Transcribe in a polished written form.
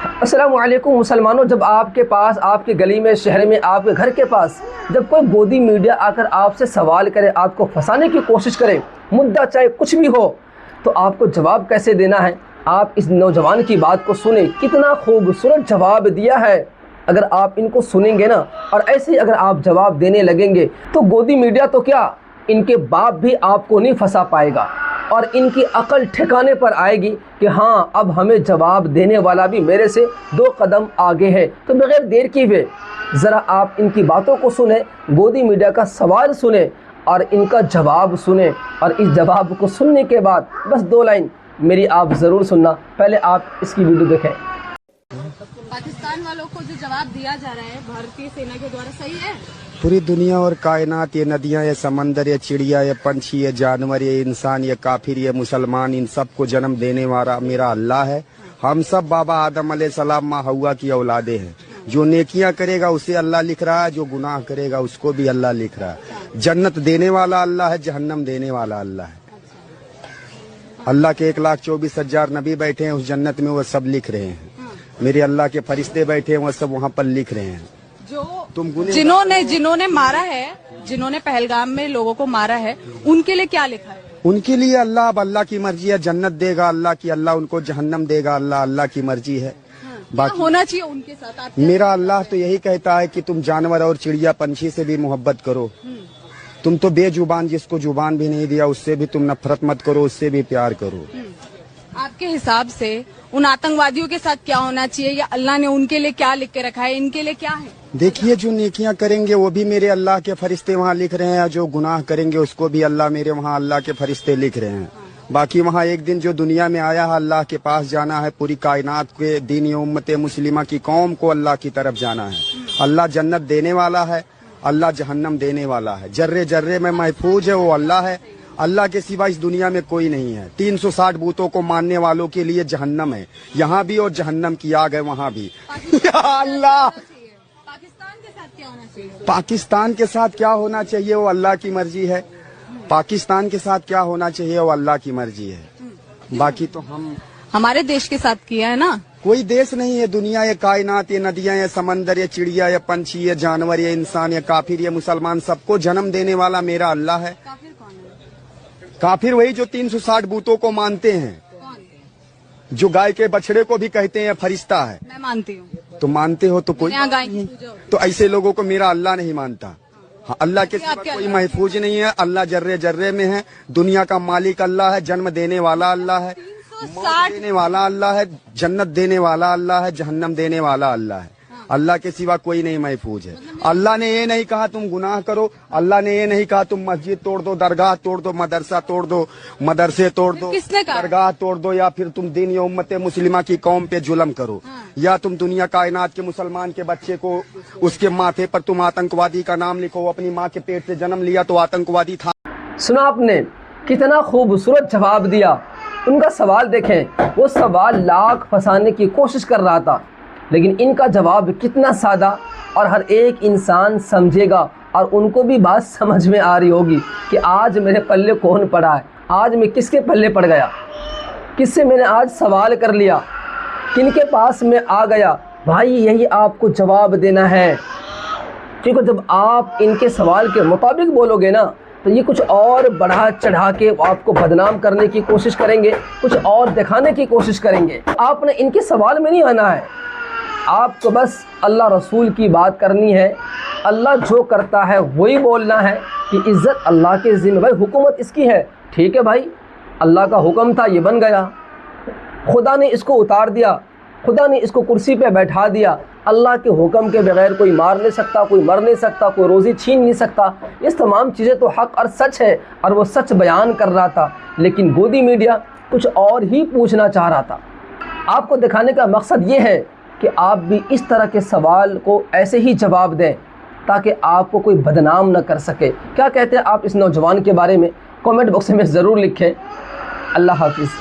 السلام علیکم مسلمانوں، جب آپ کے پاس، آپ کی گلی میں، شہر میں، آپ کے گھر کے پاس جب کوئی گودی میڈیا آ کر آپ سے سوال کرے، آپ کو پھنسانے کی کوشش کرے، مدعا چاہے کچھ بھی ہو، تو آپ کو جواب کیسے دینا ہے؟ آپ اس نوجوان کی بات کو سنیں، کتنا خوبصورت جواب دیا ہے۔ اگر آپ ان کو سنیں گے نا، اور ایسے ہی اگر آپ جواب دینے لگیں گے تو گودی میڈیا تو کیا، ان کے باپ بھی آپ کو نہیں پھنسا پائے گا، اور ان کی عقل ٹھکانے پر آئے گی کہ ہاں اب ہمیں جواب دینے والا بھی میرے سے 2 قدم آگے ہے۔ تو بغیر دیر کیے ہوئے ذرا آپ ان کی باتوں کو سنیں، گودی میڈیا کا سوال سنیں اور ان کا جواب سنیں، اور اس جواب کو سننے کے بعد بس 2 لائن میری آپ ضرور سننا۔ پہلے آپ اس کی ویڈیو دیکھیں۔ پاکستان والوں کو جو جواب دیا جا رہا ہے بھارتی سینا کے دوارا، صحیح ہے؟ پوری دنیا اور کائنات، یہ ندیاں، یہ سمندر، یہ چڑیا، یہ پنچھی، یہ جانور، یہ انسان، یہ کافر، یہ مسلمان، ان سب کو جنم دینے والا میرا اللہ ہے۔ ہم سب بابا آدم علیہ السلام ماں حوا کی اولادیں ہیں۔ جو نیکیاں کرے گا اسے اللہ لکھ رہا ہے، جو گناہ کرے گا اس کو بھی اللہ لکھ رہا ہے۔ جنت دینے والا اللہ ہے، جہنم دینے والا اللہ ہے۔ اللہ کے 1,24,000 نبی بیٹھے ہیں اس جنت میں، وہ سب لکھ رہے ہیں۔ میرے اللہ کے فرشتے بیٹھے ہیں، وہ سب وہاں پر لکھ رہے ہیں۔ جنہوں نے مارا ہے، جنہوں نے پہلگام میں لوگوں کو مارا ہے، ان کے لیے کیا لکھا ہے؟ ان کے لیے اللہ، اب اللہ کی مرضی ہے، جنت دے گا اللہ کی، اللہ ان کو جہنم دے گا اللہ کی مرضی ہے۔ باقی ہونا چاہیے ان کے ساتھ؟ میرا اللہ تو یہی کہتا ہے کہ تم جانور اور چڑیا پنچھی سے بھی محبت کرو۔ تم تو بے زبان، جس کو زبان بھی نہیں دیا اس سے بھی تم نفرت مت کرو، اس سے بھی پیار کرو۔ آپ کے حساب سے ان آتنکوادیوں کے ساتھ کیا ہونا چاہیے، یا اللہ نے ان کے لیے کیا لکھ کے رکھا ہے، ان کے لیے کیا ہے؟ دیکھیے، جو نیکیاں کریں گے وہ بھی میرے اللہ کے فرشتے وہاں لکھ رہے ہیں، جو گناہ کریں گے اس کو بھی اللہ میرے وہاں اللہ کے فرشتے لکھ رہے ہیں۔ باقی وہاں ایک دن جو دنیا میں آیا ہے اللہ کے پاس جانا ہے، پوری کائنات کے دینی امت مسلمہ کی قوم کو اللہ کی طرف جانا ہے۔ اللہ جنت دینے والا ہے، اللہ جہنم دینے والا ہے، جرے جرے میں محفوظ ہے، وہ اللہ ہے۔ اللہ کے سوا اس دنیا میں کوئی نہیں ہے۔ 360 بتوں کو ماننے والوں کے لیے جہنم ہے یہاں بھی، اور جہنم کی آگ ہے وہاں بھی۔ یا اللہ، پاکستان کے ساتھ کیا ہونا چاہیے؟ پاکستان کے ساتھ کیا ہونا چاہیے وہ اللہ کی مرضی ہے۔ پاکستان کے ساتھ کیا ہونا چاہیے وہ اللہ کی مرضی ہے۔ باقی تو ہمارے دیش کے ساتھ کیا ہے نا۔ کوئی دیش نہیں ہے، دنیا، یہ کائنات، یہ ندیاں، یہ سمندر، یہ چڑیا، یہ پنچھی، یہ جانور، یہ انسان، یہ کافر، یہ مسلمان، سب کو جنم دینے والا میرا اللہ ہے۔ کافر کون ہے؟ کافر وہی جو 360 بتوں کو مانتے ہیں، جو گائے کے بچڑے کو بھی کہتے ہیں فرشتہ ہے۔ میں مانتی ہوں۔ تو مانتے ہو تو کوئی گائے کی پوجا ہوتی ہے۔ تو ایسے لوگوں کو میرا اللہ نہیں مانتا۔ ہاں، اللہ کے سوا کوئی محفوظ نہیں ہے، اللہ جرے جرے میں ہے، دنیا کا مالک اللہ ہے، جنم دینے والا اللہ ہے، موت دینے والا اللہ ہے، جنت دینے والا اللہ ہے، جہنم دینے والا اللہ ہے۔ اللہ کے سوا کوئی نہیں محفوظ ہے۔ اللہ نے یہ نہیں کہا تم گناہ کرو، اللہ نے یہ نہیں کہا تم مسجد توڑ دو، درگاہ توڑ دو، مدرسہ توڑ دو، مدرسے توڑ دو، کس نے کہا؟ درگاہ توڑ دو، یا پھر تم دینی امت مسلمہ کی قوم پہ ظلم کرو، یا تم دنیا کائنات کے مسلمان کے بچے کو اس کے ماتھے پر تم آتنکوادی کا نام لکھو، اپنی ماں کے پیٹ سے جنم لیا تو آتنکوادی تھا۔ سنا آپ نے کتنا خوبصورت جواب دیا؟ ان کا سوال دیکھیں، وہ سوال لاکھ پھنسانے کی کوشش کر رہا تھا، لیکن ان کا جواب کتنا سادہ، اور ہر ایک انسان سمجھے گا، اور ان کو بھی بات سمجھ میں آ رہی ہوگی کہ آج میرے پلے کون پڑا ہے، آج میں کس کے پلے پڑ گیا، کس سے میں نے آج سوال کر لیا، کن کے پاس میں آ گیا۔ بھائی یہی آپ کو جواب دینا ہے، کیونکہ جب آپ ان کے سوال کے مطابق بولو گے نا تو یہ کچھ اور بڑھا چڑھا کے آپ کو بدنام کرنے کی کوشش کریں گے، کچھ اور دکھانے کی کوشش کریں گے۔ آپ نے ان کے سوال میں نہیں آنا ہے، آپ کو بس اللہ رسول کی بات کرنی ہے، اللہ جو کرتا ہے وہی بولنا ہے کہ عزت اللہ کے ذمہ، بھائی حکومت اس کی ہے، ٹھیک ہے بھائی، اللہ کا حکم تھا، یہ بن گیا، خدا نے اس کو اتار دیا، خدا نے اس کو کرسی پہ بیٹھا دیا، اللہ کے حکم کے بغیر کوئی مار نہیں سکتا، کوئی مر نہیں سکتا، کوئی روزی چھین نہیں سکتا۔ اس تمام چیزیں تو حق اور سچ ہے، اور وہ سچ بیان کر رہا تھا، لیکن گودی میڈیا کچھ اور ہی پوچھنا چاہ رہا تھا۔ آپ کو دکھانے کا مقصد یہ ہے کہ آپ بھی اس طرح کے سوال کو ایسے ہی جواب دیں تاکہ آپ کو کوئی بدنام نہ کر سکے۔ کیا کہتے ہیں آپ اس نوجوان کے بارے میں؟ کامنٹ باکس میں ضرور لکھیں۔ اللہ حافظ۔